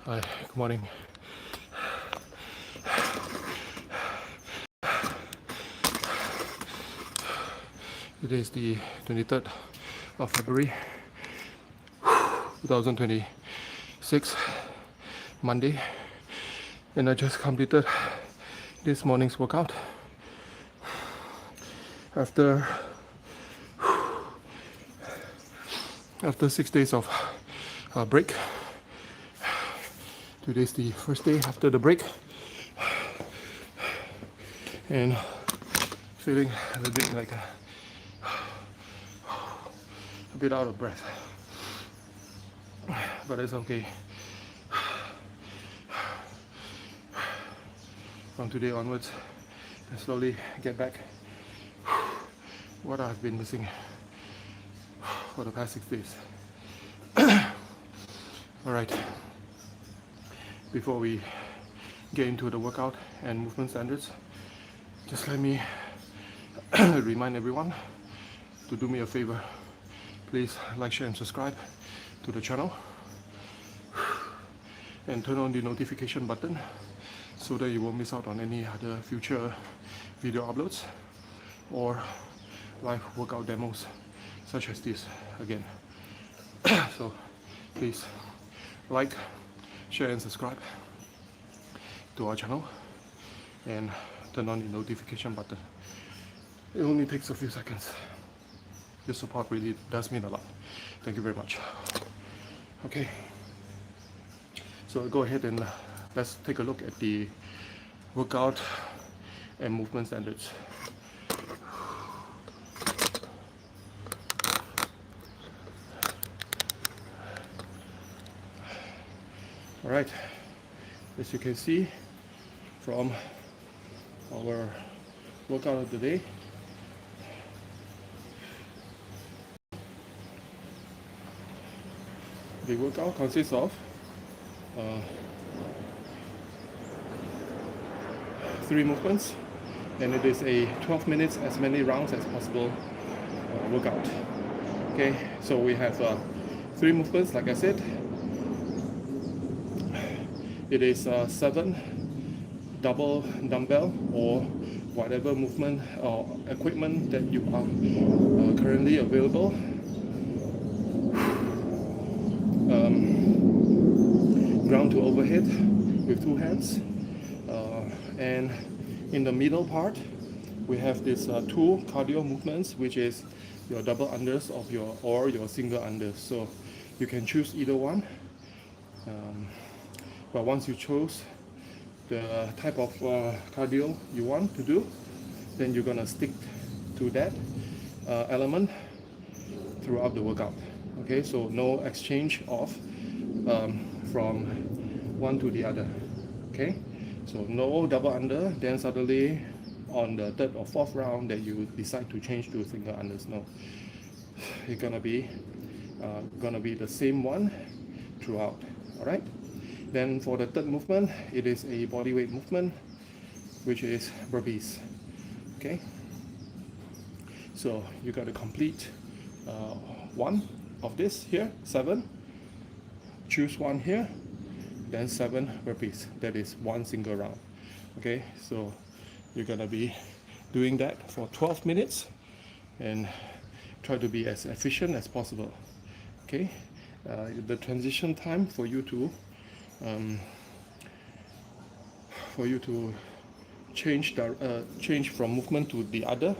Hi, good morning. Today is the 23rd of February 2026, Monday, and I just completed this morning's workout after 6 days of break. Today's the first day after the break, and feeling a little bit like a bit out of breath, but it's okay. From today onwards, I slowly get back what I've been missing for the past 6 days. Alright, before we get into the workout and movement standards, just let me remind everyone to do me a favor. Please like, share and subscribe to the channel and turn on the notification button so that you won't miss out on any other future video uploads or live workout demos such as this again. So please like, share and subscribe to our channel and turn on the notification button. It only takes a few seconds. Your support really does mean a lot. Thank you very much. Okay, so go ahead and let's take a look at the workout and movement standards. All right, as you can see from our workout of the day, the workout consists of 3 movements, and it is a 12 minutes, as many rounds as possible workout. Okay, so we have 3 movements, like I said. It is 7 double dumbbell or whatever movement or equipment that you are currently available. Ground to overhead with 2 hands, and in the middle part we have this 2 cardio movements, which is your double unders of your single unders. So you can choose either one, but once you chose the type of cardio you want to do, then you're gonna stick to that element throughout the workout. Okay, so no exchange of from one to the other. Okay, so no double under, then suddenly on the 3rd or 4th round that you decide to change to single unders. No, it's gonna be the same one throughout. All right, then for the 3rd movement, it is a body weight movement, which is burpees. Okay, so you got to complete 1 of this here, 7, choose 1 here, then 7 burpees. That is 1 single round. Okay, so you're gonna be doing that for 12 minutes and try to be as efficient as possible. Okay, the transition time for you to change from movement to the other.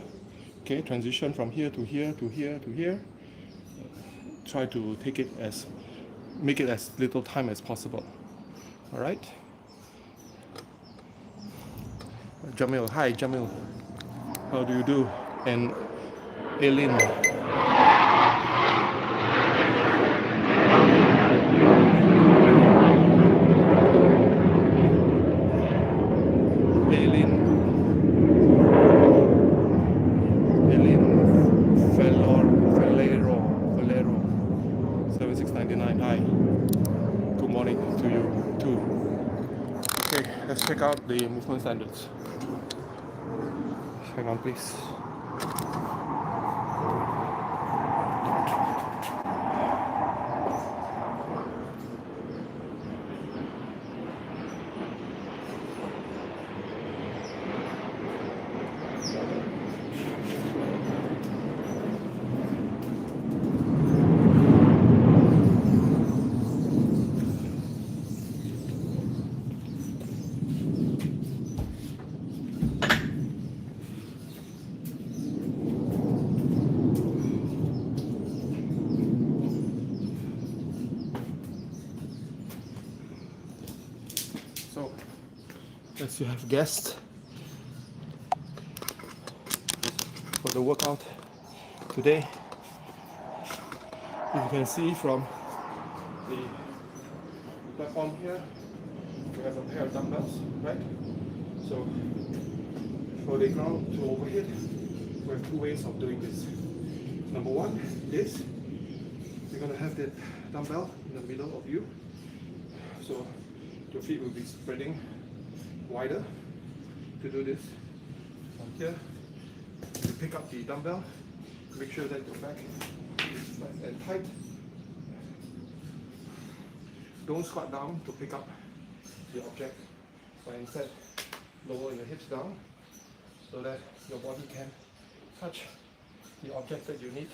Okay, transition from here to here to here to here. Try to make it as little time as possible. All right. Jamil, hi Jamil. How do you do? And Eileen. Valero 7699. Hi. Good morning to you too. Okay, let's check out the movement standards. Hang on, please. as you have guessed, for the workout today, if you can see from the platform here, we have a pair of dumbbells, right? So for the ground to overhead, we have two ways of doing this. Number one, this. You're going to have the dumbbell in the middle of you, so your feet will be spreading wider. To do this, from here, you pick up the dumbbell, make sure that your back is nice and tight. Don't squat down to pick up the object, but instead lower your hips down so that your body can touch the object that you need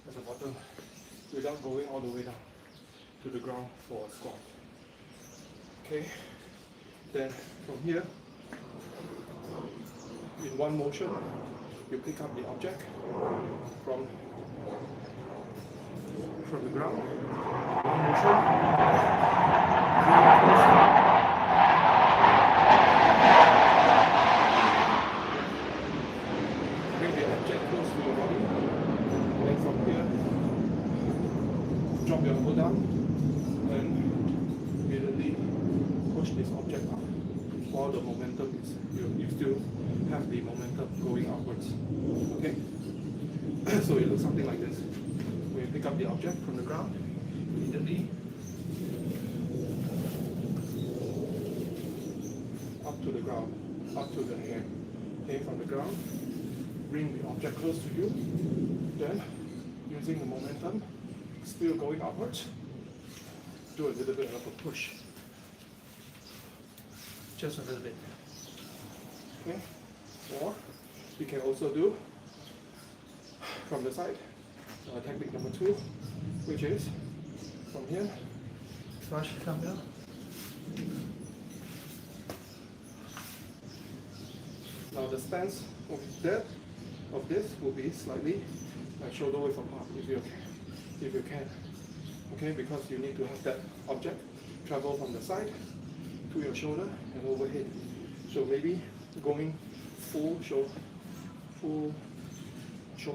at the bottom without going all the way down to the ground for a squat. Okay, then from here, in one motion, you pick up the object from the ground. One motion, bring the object close to your body, and then from here, drop your elbow down and immediately push this object up while the momentum is, you still have the momentum going upwards. Okay? So it looks something like this. When you pick up the object from the ground, immediately up to the ground, up to the air. Okay, from the ground, bring the object close to you, then using the momentum, still going upwards, do a little bit of a push. Just a little bit. Okay? Or you can also do from the side, technique number 2, which is from here, flush dumbbell. Now the stance of this will be slightly shoulder width apart if you can. Okay, because you need to have that object travel from the side to your shoulder and overhead. So maybe going full shoulder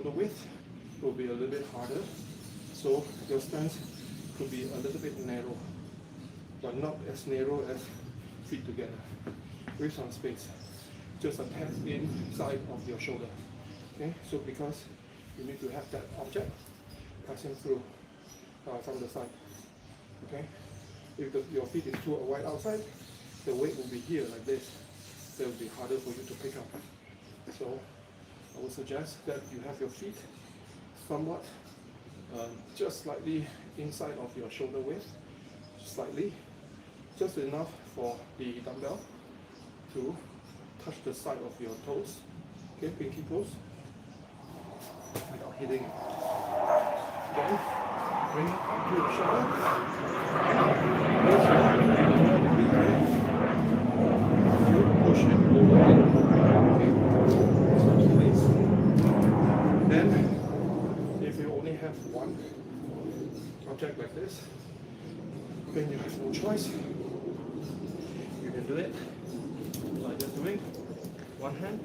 width will be a little bit harder. So your stance could be a little bit narrow, but not as narrow as feet together, with some space. Just a tad inside of your shoulder. Okay, so because you need to have that object passing through from the side. Okay, if your feet is too wide outside, the weight will be here like this. So it will be harder for you to pick up. So I would suggest that you have your feet somewhat just slightly inside of your shoulder width, slightly, just enough for the dumbbell to touch the side of your toes, okay, pinky toes, without hitting it. Then bring it up to your shoulder. You push it over it. Okay, so 2 ways. Then, if you only have one object like this, then you have no choice. You can do it like just doing one hand,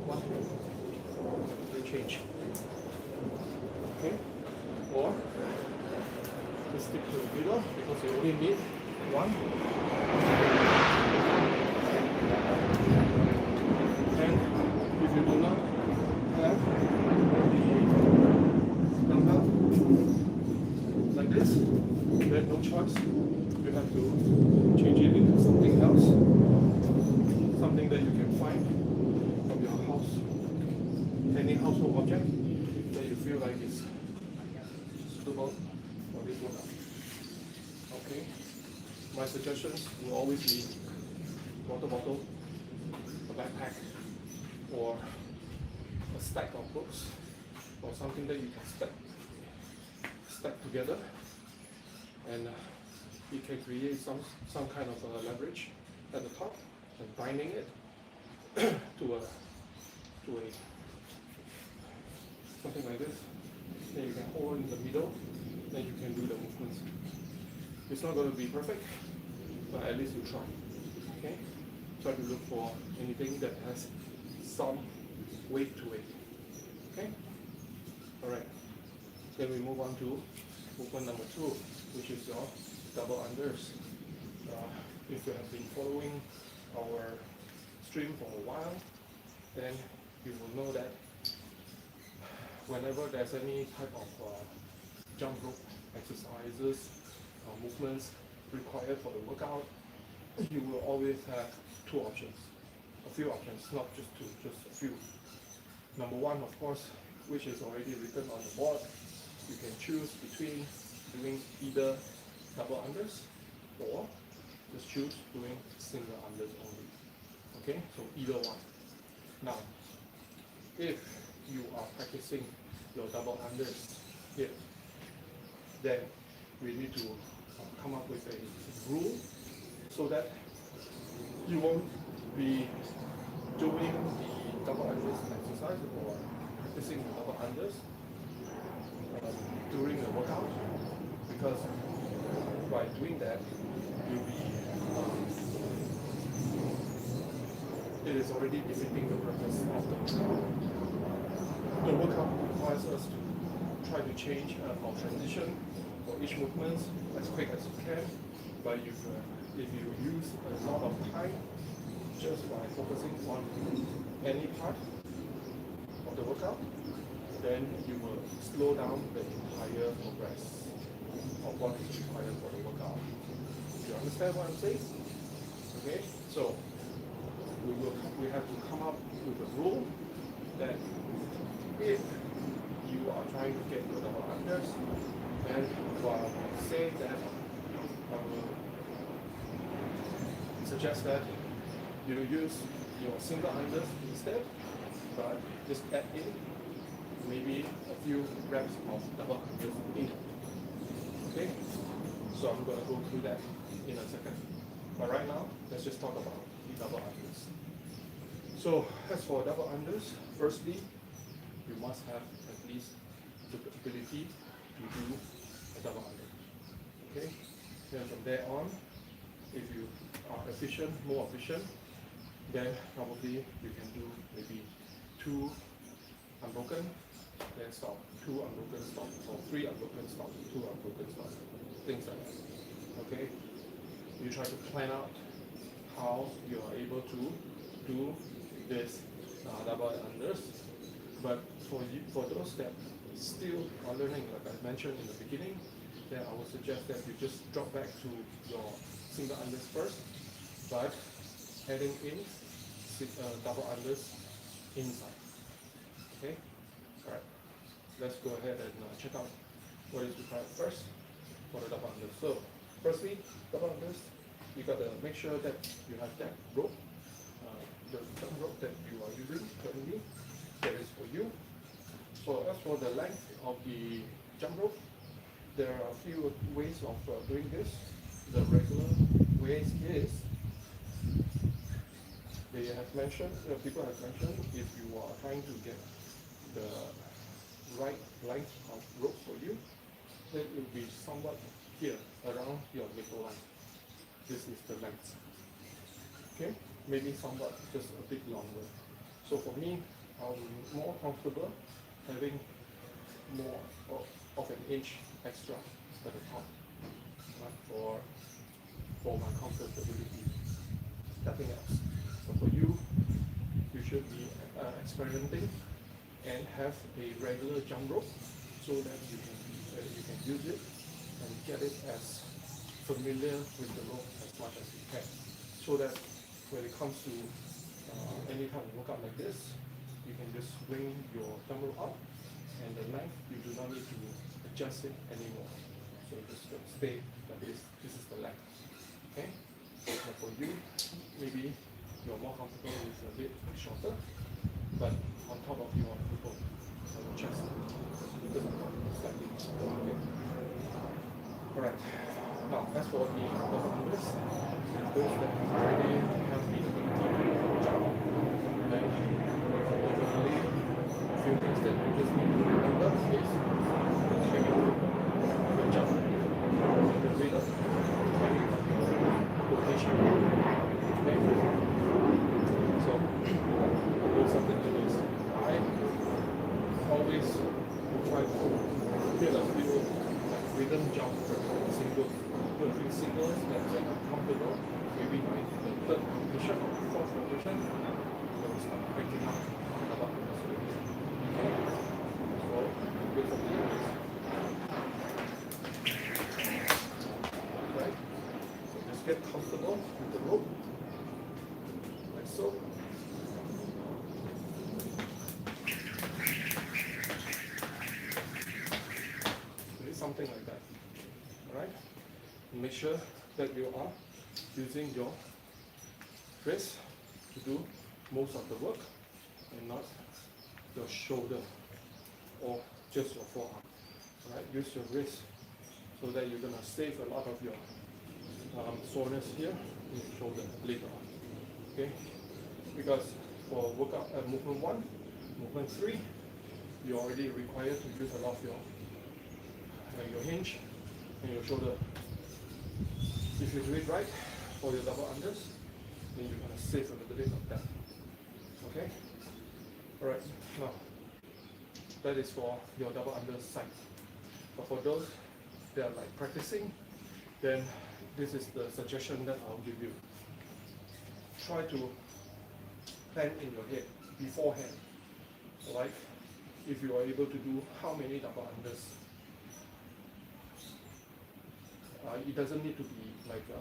one hand, you change. Okay? Or just stick to the middle because you only need one. And if you do not have the dumbbell like this, then no choice. You have to change it into something else, something that you can find from your house, any household object that you feel like is suitable for this workout. Okay, my suggestions will always be water bottle, a backpack, or a stack of books, or something that you can stack together, and you can create some kind of leverage at the top and binding it to a something like this. Then you can hold in the middle, then you can do the movements. It's not going to be perfect, but at least you try. Okay? Try to look for anything that has some weight to it. Okay? Alright. Then we move on to movement number 2, which is your double unders. If you have been following our stream for a while, then you will know that whenever there's any type of jump rope exercises or movements required for the workout, you will always have two options, a few options, not just two, just a few. Number one, of course, which is already written on the board, you can choose between doing either double unders or just choose doing single unders only. Okay, so either one. Now, if you are practicing your double unders here, then we need to come up with a rule so that you won't be doing the double unders exercise or practicing the double unders during the workout, because by doing that, you'll be it is already defeating the purpose of the workout. The workout requires us to try to change or transition for each movement as quick as you can, but if you use a lot of time just by focusing on any part of the workout, then you will slow down the entire progress of what is required for the workout. Do you understand what I'm saying? Okay, so we have to come up with a rule that if you are trying to get your double unders, then while I say that, I will suggest that you use your single unders instead, but just add in maybe a few reps of double unders in. Okay? So I'm going to go through that in a second. But right now, let's just talk about the double unders. So as for double unders, firstly, you must have at least the ability to do a double under. Okay? Then from there on, if you are more efficient, then probably you can do maybe 2 unbroken, then stop, 2 unbroken stop, or 3 unbroken stop, 2 unbroken stop, things like that. Okay? You try to plan out how you are able to do this double unders. But for those that still are learning, like I mentioned in the beginning, then I would suggest that you just drop back to your single unders first, but adding in double unders inside. Okay? Alright. Let's go ahead and check out what is required first for the double unders. So, firstly, double unders, you got to make sure that you have that rope, the jump rope that you are using currently, that is for you. So as for the length of the jump rope, there are a few ways of doing this. The regular ways is, people have mentioned, if you are trying to get the right length of rope for you, then it will be somewhat here, around your middle line. This is the length. Okay? Maybe somewhat just a bit longer. So for me, I'm more comfortable having more of an inch extra at the top, right? For my comfortability. Nothing else. So for you, you should be experimenting and have a regular jump rope so that you can use it and get it as familiar with the rope as much as you can, so that when it comes to any kind of workout like this, you can just bring your jump rope up, and the length you do not need to adjust it anymore. So just stay like this. This is the length. Okay. Now for you, maybe you're more comfortable with a bit shorter, but on top of your chest, because slightly okay. Alright. Now as for the double unders, those that already have the ability to jump, then definitely a few things that you just need to remember is the timing, the jump, the rhythm, rhythm jump, single. Do a few singles, that's comfortable. Maybe by the third repetition or fourth repetition, you'll start breaking up the upper muscle. Okay? So, good for the others. Right? So just get comfortable with the rope. Like so. Something like that. Alright? Make sure that you are using your wrist to do most of the work and not your shoulder or just your forearm. Alright? Use your wrist so that you're gonna save a lot of your soreness here in your shoulder later on. Okay? Because for workout movement 1, movement 3, you're already required to use a lot of your hinge and your shoulder. If you do it right for your double unders, then you're gonna save a little bit of that. Okay? Alright, now that is for your double unders side. But for those that are like practicing, then this is the suggestion that I'll give you. Try to plan in your head beforehand. Like if you are able to do how many double unders. It doesn't need to be like a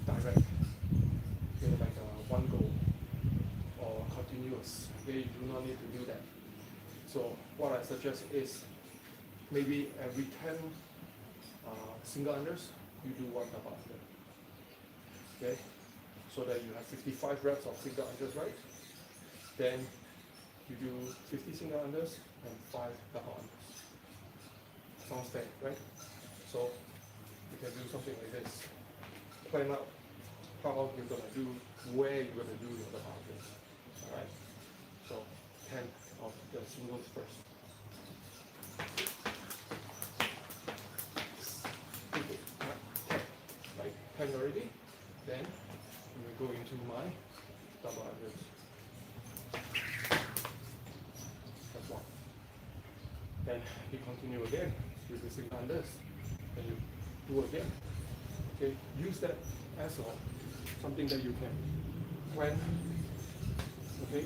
direct, okay, like a one go or continuous. Okay, you do not need to do that. So what I suggest is maybe every 10 single unders, you do one double under. Okay, so that you have 55 reps of single unders, right? Then you do 50 single unders and 5 double unders. Sounds fair, right? So you can do something like this. Plan out how you're gonna do, where you're gonna do your double unders. Alright? So 10 of the singles first. Okay. 10. Right? 10 already. Then we go into my double unders. That's one. Then you continue again with the single unders. Then you do again. Okay, use that as something that you can plan. Okay,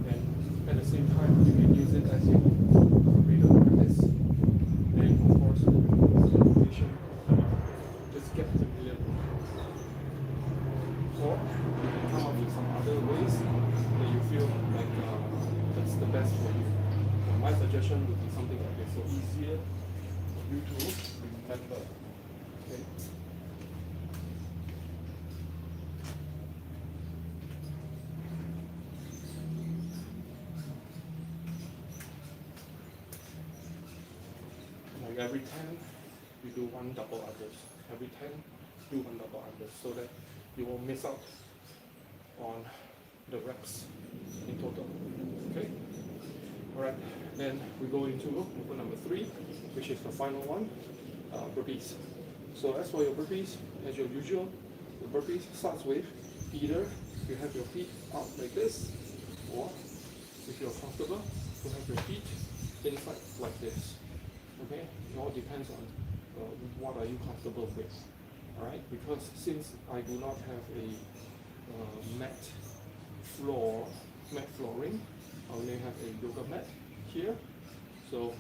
and at the same time you can use it as your rhythm practice. And of course, motivation. Just get familiar. Or you can come up with some other ways that you feel like that's the best for you. My suggestion would be something like this, so easier for you to remember. Okay? Like every 10, you do one double unders. Every 10, do one double unders, so that you won't miss out on the reps in total. Okay? Alright, then we go into movement number 3, which is the final one, burpees. So as for your burpees, as your usual, the burpees starts with either you have your feet out like this, or if you're comfortable, you have your feet inside like this. Okay, it all depends on what are you comfortable with. Alright, because since I do not have a mat flooring, I only have a yoga mat here, so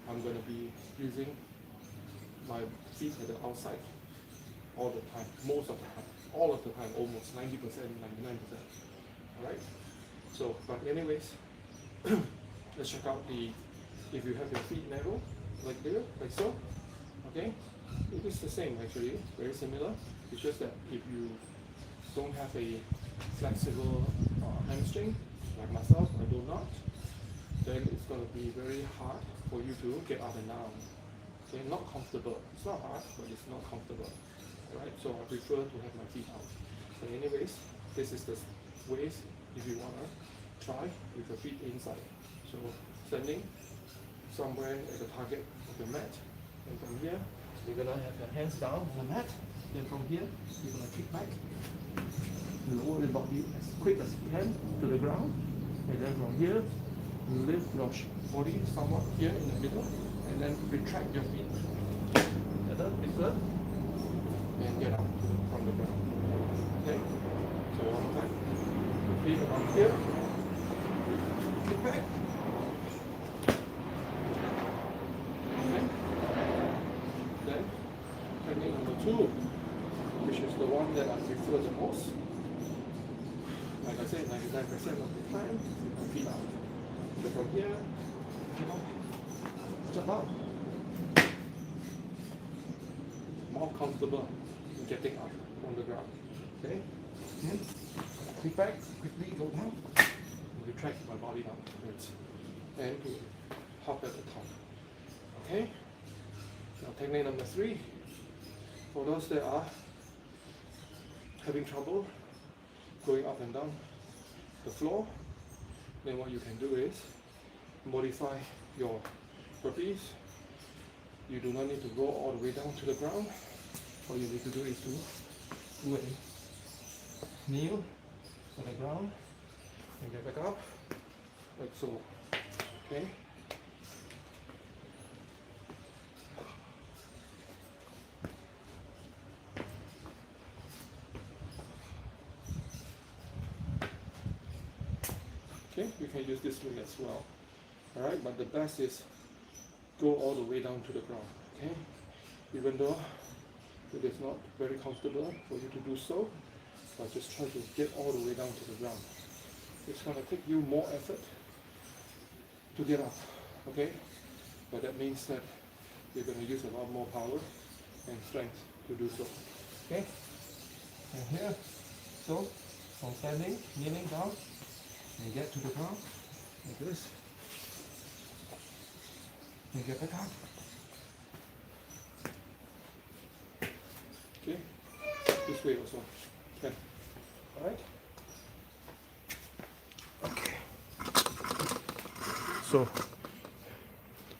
I'm going to be using my feet at the outside all the time, most of the time, all of the time, almost 90%, 99%. Alright, so but anyways, let's check out if you have your feet narrow, like there, like so, okay, it is the same actually, very similar. It's just that if you don't have a flexible hamstring, like myself, I do not, then it's going to be very hard for you to get up and down. Okay, not comfortable. It's not hard, but it's not comfortable. Alright, so I prefer to have my feet out. But anyways, this is the ways if you want to try with your feet inside. So standing somewhere at the target of the mat, and from here, you're going to have your hands down on the mat. Then from here, you're going to kick back, lower the body as quick as you can to the ground, and then from here, lift your body somewhat here in the middle, and then retract your feet. Together, bigger, and get up from the ground. Okay? So one more time. Feet around here. Kick back. Okay? Then, technique number 2, which is the one that I prefer the most. Like I said, 99% of the time, feet out. So from here, jump out. More comfortable in getting up from the ground. Okay? Kick back, quickly go down. Retract my body downwards. And hop at the top. Okay? Now technique number 3. For those that are having trouble going up and down the floor, then what you can do is modify your burpees. You do not need to go all the way down to the ground. All you need to do is to do a kneel on the ground and get back up, like so. Okay? Okay, you can use this way as well. Alright, but the best is go all the way down to the ground. Okay? Even though it is not very comfortable for you to do so, but just try to get all the way down to the ground. It's going to take you more effort to get up. Okay? But that means that you're going to use a lot more power and strength to do so. Okay? And here, so from standing, kneeling down, and get to the ground like this, and get back up. Okay, this way also. Okay, alright. Okay. So,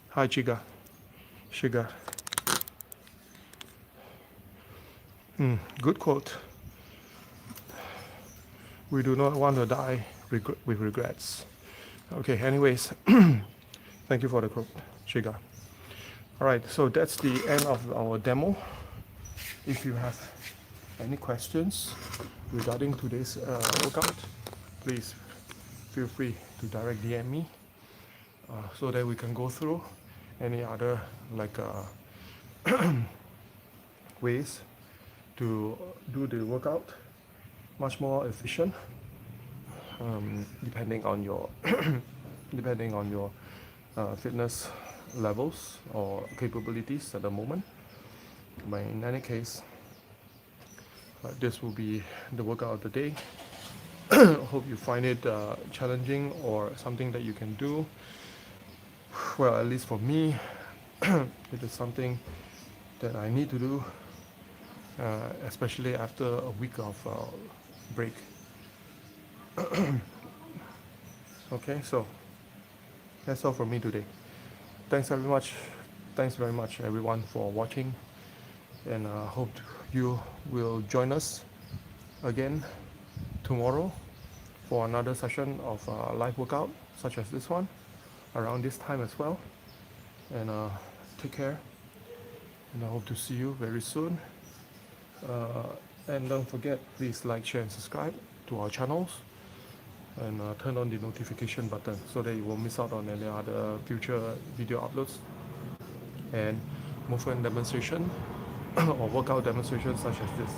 hi Chiga. Shiga. Good quote. We do not want to die with regrets. Okay, anyways, thank you for the quote, Shiga. Alright, so that's the end of our demo. If you have any questions regarding today's workout, please feel free to direct DM me so that we can go through any other like ways to do the workout much more efficient, depending on your fitness levels or capabilities at the moment. But in any case, this will be the workout of the day. Hope you find it challenging or something that you can do. Well, at least for me, it is something that I need to do, especially after a week of break. Okay, so that's all from me today. Thanks very much everyone for watching, and hope you will join us again tomorrow for another session of live workout such as this one around this time as well. And take care, and I hope to see you very soon. And don't forget, please like, share and subscribe to our channels, and turn on the notification button so that you won't miss out on any other future video uploads and movement demonstration or workout demonstrations such as this.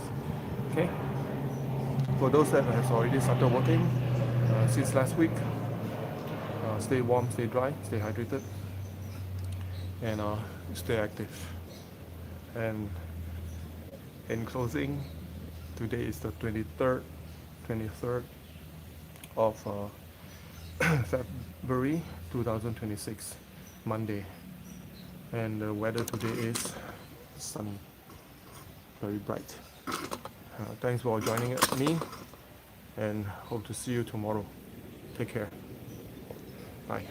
Okay, for those that have already started working since last week, stay warm, stay dry, stay hydrated, and stay active. And in closing, today is the 23rd of February 2026, Monday, and the weather today is sunny, very bright. Thanks for joining me, and hope to see you tomorrow. Take care. Bye.